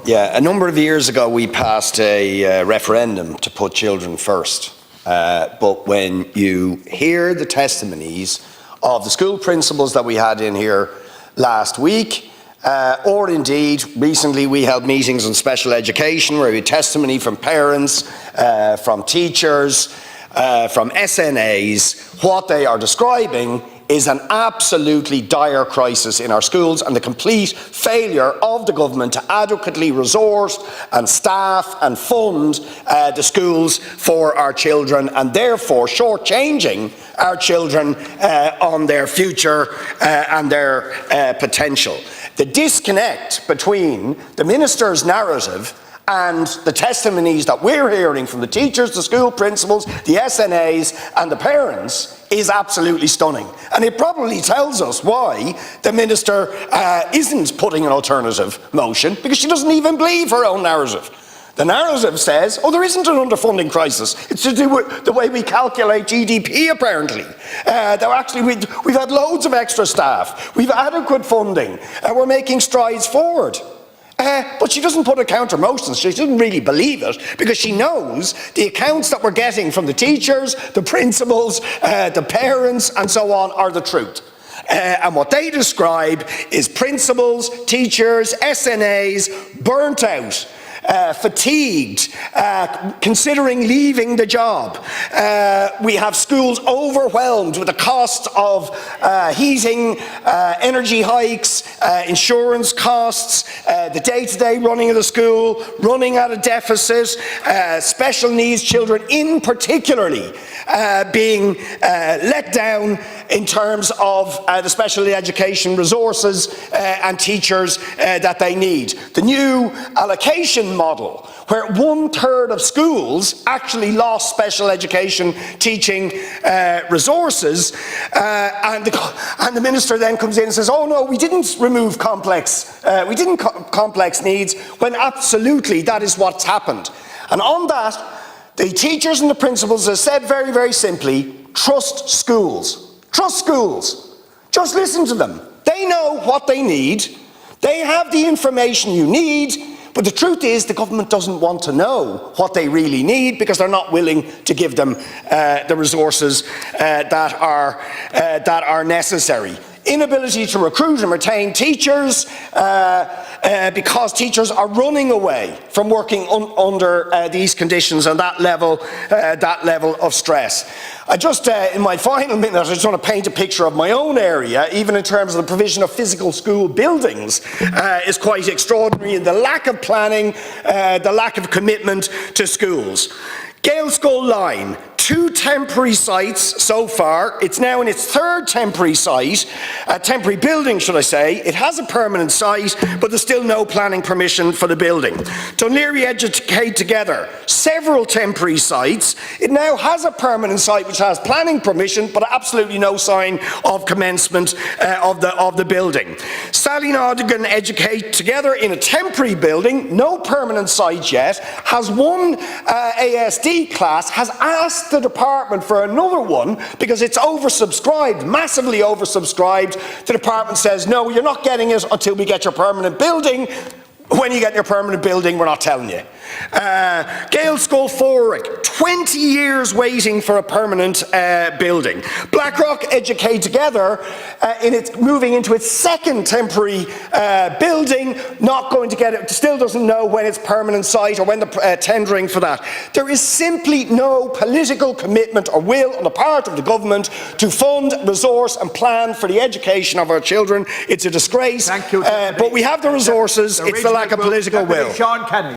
Yeah, a number of years ago we passed a referendum to put children first. But when you hear the testimonies of the school principals that we had in here last week, or indeed recently we held meetings on special education where we had testimony from parents, from teachers, from SNAs, what they are describing is an absolutely dire crisis in our schools and the complete failure of the government to adequately resource and staff and fund the schools for our children, and therefore shortchanging our children on their future and their potential. The disconnect between the minister's narrative and the testimonies that we're hearing from the teachers, the school principals, the SNAs and the parents is absolutely stunning. And it probably tells us why the minister isn't putting an alternative motion, because she doesn't even believe her own narrative. The narrative says, oh, there isn't an underfunding crisis. It's to do with the way we calculate GDP, apparently. Actually, we've had loads of extra staff. We've adequate funding. We're making strides forward. But she doesn't put a counter motion. She doesn't really believe it, because she knows the accounts that we're getting from the teachers, the principals, the parents and so on are the truth. And what they describe is principals, teachers, SNAs burnt out, fatigued, considering leaving the job. We have schools overwhelmed with the cost of heating, energy hikes, insurance costs, the day-to-day running of the school, running at a deficit, special needs children in particularly being let down in terms of the special education resources and teachers that they need. The new allocation model, where 1/3 of schools actually lost special education teaching resources, and the minister then comes in and says, oh no, we didn't remove complex needs, when absolutely that is what's happened. And on that, the teachers and the principals have said very, very simply, trust schools. Trust schools. Just listen to them. They know what they need. They have the information you need. But the truth is the government doesn't want to know what they really need, because they're not willing to give them the resources that are necessary. Inability to recruit and retain teachers because teachers are running away from working under these conditions and that level of stress. I just, in my final minute, I just want to paint a picture of my own area, even in terms of the provision of physical school buildings, is quite extraordinary, and the lack of planning, the lack of commitment to schools. Gaelscoil Line, 2 temporary sites so far. It's now in its 3rd temporary site, temporary building should I say. It has a permanent site, but there's still no planning permission for the building. Dún Laoghaire Educate Together, several temporary sites. It now has a permanent site which has planning permission, but absolutely no sign of commencement of the building. Sallynaudigan Educate Together in a temporary building, no permanent site yet, has one ASD class, has asked the department for another one because it's oversubscribed, massively oversubscribed. The department says, no, you're not getting it until we get your permanent building. When you get your permanent building, we're not telling you. Gaelscoil Fóric, 20 years waiting for a permanent building. Blackrock Educate Together, moving into its 2nd temporary building, not going to get it, still doesn't know when its permanent site or when the tendering for that. There is simply no political commitment or will on the part of the government to fund, resource and plan for the education of our children. It's a disgrace. Thank you. But we have the resources. It's the lack of political will. Sean Kennedy.